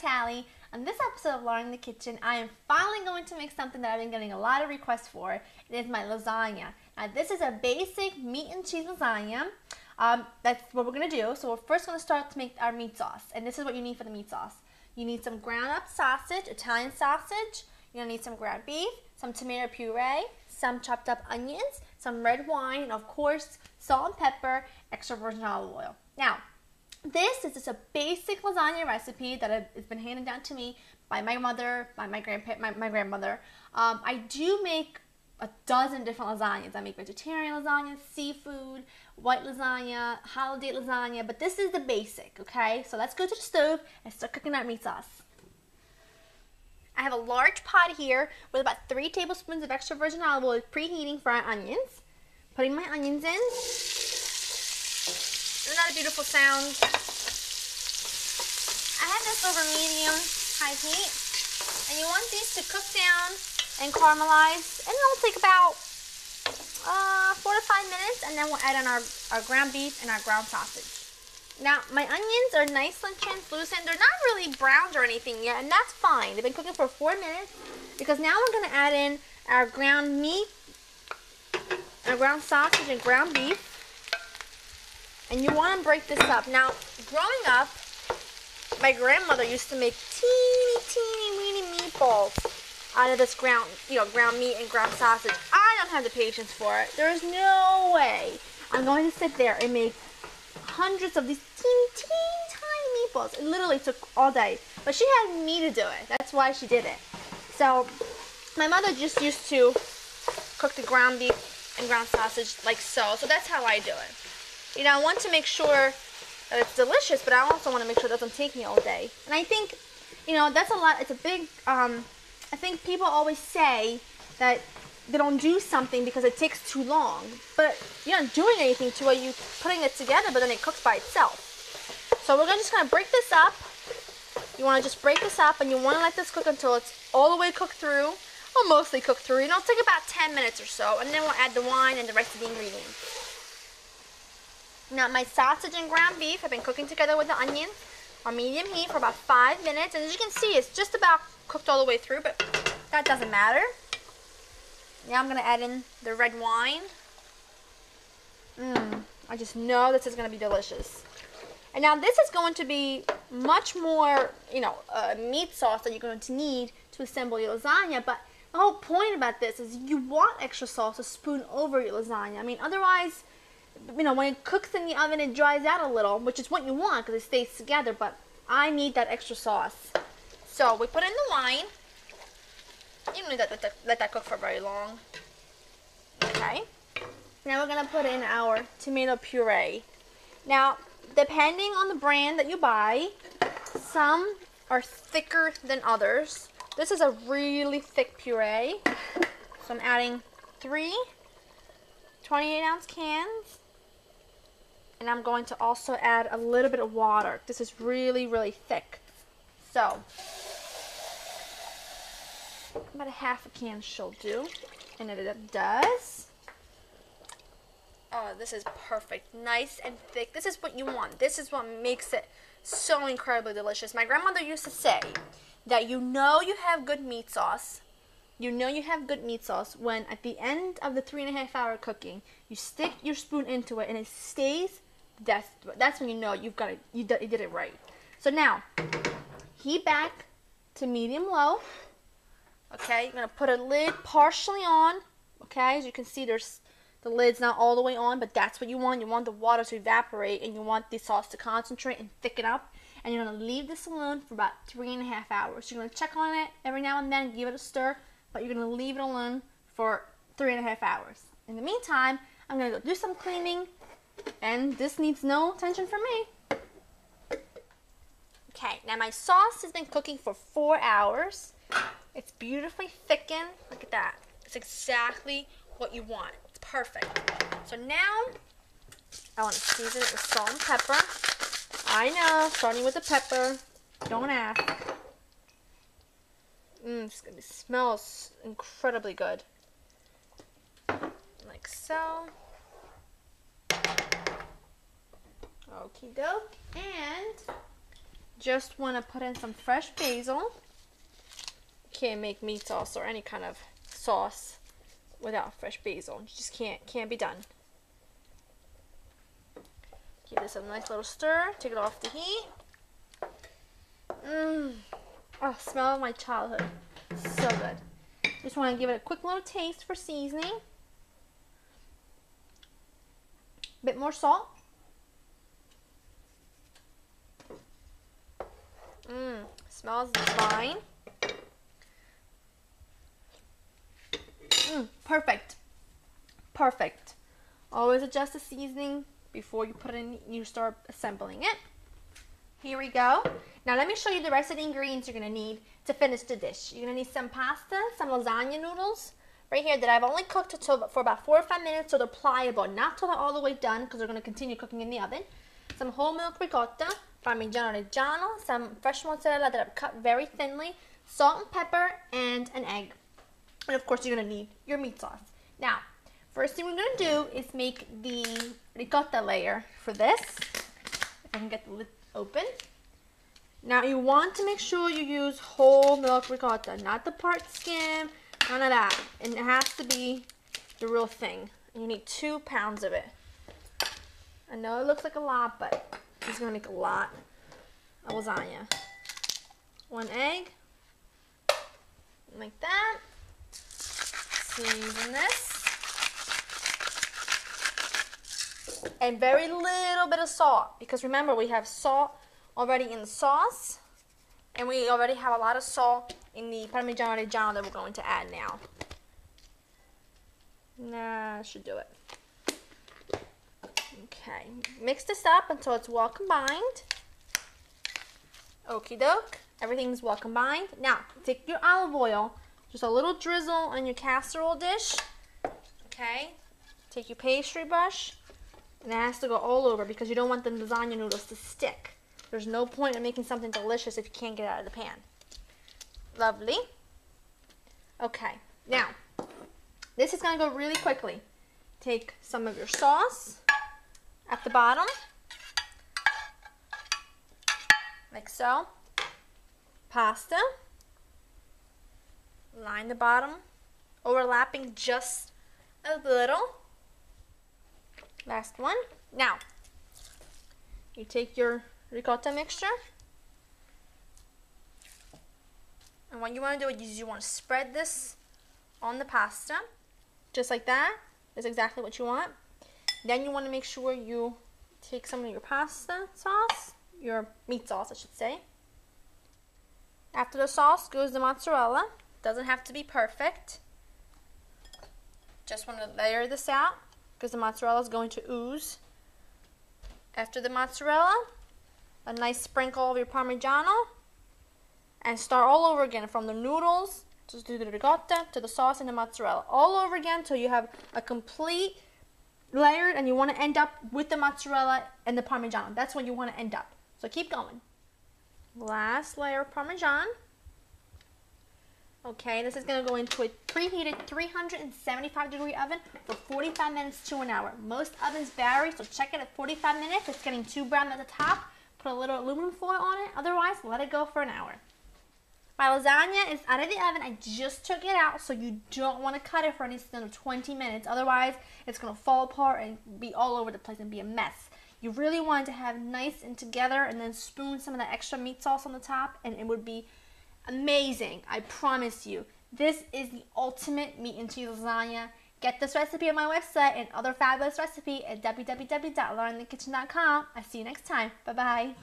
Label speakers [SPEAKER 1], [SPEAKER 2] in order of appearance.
[SPEAKER 1] Tally. On this episode of Laura in the Kitchen, I am finally going to make something that I've been getting a lot of requests for. It is my lasagna. Now this is a basic meat and cheese lasagna. That's what we're going to do. So we're first going to start to make our meat sauce. And this is what you need for the meat sauce. You need some ground up sausage, Italian sausage. You're going to need some ground beef, some tomato puree, some chopped up onions, some red wine, and of course, salt and pepper, extra virgin olive oil. Now, this is just a basic lasagna recipe that has been handed down to me by my mother, by my grandmother. I do make a dozen different lasagnas. I make vegetarian lasagna, seafood, white lasagna, holiday lasagna, but this is the basic, okay? So let's go to the stove and start cooking our meat sauce. I have a large pot here with about 3 tablespoons of extra virgin olive oil preheating for our onions. Putting my onions in. Isn't that a beautiful sound? I have this over medium-high heat, and you want these to cook down and caramelize, and it'll take about 4 to 5 minutes, and then we'll add in our ground beef and our ground sausage. Now, my onions are nice and translucent. They're not really browned or anything yet, and that's fine. They've been cooking for 4 minutes, because now we're going to add in our ground meat, our ground sausage, and ground beef. And you want to break this up. Now, growing up, my grandmother used to make teeny weeny meatballs out of this ground meat and ground sausage. I don't have the patience for it. There is no way I'm going to sit there and make hundreds of these teeny tiny meatballs. It literally took all day. But she had me to do it. That's why she did it. So, my mother just used to cook the ground beef and ground sausage like so. So that's how I do it. You know, I want to make sure that it's delicious, but I also want to make sure it doesn't take me all day. And I think, you know, that's a lot. It's a big, I think people always say that they don't do something because it takes too long. But you're not doing anything to it. You're putting it together, but then it cooks by itself. So we're just going to break this up. You want to just break this up, and you want to let this cook until it's all the way cooked through, or mostly cooked through. You know, it'll take about 10 minutes or so, and then we'll add the wine and the rest of the ingredients. Now, my sausage and ground beef have been cooking together with the onions on medium heat for about 5 minutes. And as you can see, it's just about cooked all the way through, but that doesn't matter. Now I'm going to add in the red wine. I just know this is going to be delicious. And now this is going to be much more, meat sauce that you're going to need to assemble your lasagna. But the whole point about this is you want extra sauce to spoon over your lasagna. I mean, otherwise, when it cooks in the oven, it dries out a little, which is what you want because it stays together, but I need that extra sauce. So we put in the wine. You don't need to let that cook for very long. Okay. Now we're going to put in our tomato puree. Now, depending on the brand that you buy, some are thicker than others. This is a really thick puree. So I'm adding 3 28-ounce cans. And I'm going to also add a little bit of water. This is really, really thick. So, about a half a can should do. And it does. Oh, this is perfect. Nice and thick. This is what you want. This is what makes it so incredibly delicious. My grandmother used to say that you have good meat sauce. You know you have good meat sauce when at the end of the 3.5-hour cooking, you stick your spoon into it and it stays. That's when you know you did it right. So now, heat back to medium-low. Okay, you're gonna put a lid partially on. Okay, as you can see, the lid's not all the way on, but that's what you want. You want the water to evaporate, and you want the sauce to concentrate and thicken up. And you're gonna leave this alone for about 3.5 hours. You're gonna check on it every now and then, give it a stir, but you're gonna leave it alone for 3.5 hours. In the meantime, I'm gonna go do some cleaning. And this needs no attention from me. Okay, now my sauce has been cooking for 4 hours. It's beautifully thickened. Look at that. It's exactly what you want. It's perfect. So now, I want to season it with salt and pepper. I know, starting with the pepper. Don't ask. It smells incredibly good. Like so. Okie doke. And just want to put in some fresh basil. Can't make meat sauce or any kind of sauce without fresh basil. You just can't be done. Give this a nice little stir. Take it off the heat. Oh, smell of my childhood. So good. Just want to give it a quick little taste for seasoning. Bit more salt. Smells divine. Perfect. Perfect. Always adjust the seasoning before you put it in, you start assembling it. Here we go. Now let me show you the rest of the ingredients you're going to need to finish the dish. You're going to need some pasta, some lasagna noodles, right here that I've only cooked for about 4 or 5 minutes so they're pliable, not till they're all the way done because they're going to continue cooking in the oven. Some whole milk ricotta, Parmigiano Reggiano, some fresh mozzarella that I've cut very thinly, salt and pepper, and an egg. And of course you're going to need your meat sauce. Now, first thing we're going to do is make the ricotta layer for this. If I can get the lid open. Now you want to make sure you use whole milk ricotta, not the part skim, none of that. And it has to be the real thing. And you need 2 pounds of it. I know it looks like a lot, but it's going to make a lot of lasagna. 1 egg, like that. Season this. And very little bit of salt, because remember we have salt already in the sauce, and we already have a lot of salt in the Parmigiano Reggiano that we're going to add now. That should do it. Okay, mix this up until it's well combined. Okie doke, everything's well combined. Now, take your olive oil, just a little drizzle on your casserole dish. Okay, take your pastry brush, and it has to go all over because you don't want the lasagna noodles to stick. There's no point in making something delicious if you can't get it out of the pan. Lovely. Okay, now, this is going to go really quickly. Take some of your sauce at the bottom, like so. Pasta. Line the bottom, overlapping just a little. Last one. Now, you take your ricotta mixture, and what you want to do is you want to spread this on the pasta, just like that. That's exactly what you want. Then you want to make sure you take some of your pasta sauce, your meat sauce I should say. After the sauce goes the mozzarella. Doesn't have to be perfect. Just want to layer this out because the mozzarella is going to ooze. After the mozzarella, a nice sprinkle of your Parmigiano, and start all over again from the noodles, just do the ricotta, to the sauce and the mozzarella. All over again until you have a complete layered, and you want to end up with the mozzarella and the Parmigiano. That's what you want to end up. So keep going. Last layer of Parmesan. Okay, this is going to go into a preheated 375-degree oven for 45 minutes to an hour. Most ovens vary, so check it at 45 minutes. If it's getting too brown at the top, put a little aluminum foil on it. Otherwise, let it go for an hour. My lasagna is out of the oven. I just took it out, so you don't want to cut it for any more than 20 minutes. Otherwise, it's going to fall apart and be all over the place and be a mess. You really want it to have nice and together, and then spoon some of the extra meat sauce on the top, and it would be amazing. I promise you. This is the ultimate meat and cheese lasagna. Get this recipe on my website and other fabulous recipe at www.laurainthekitchen.com. I'll see you next time. Bye-bye.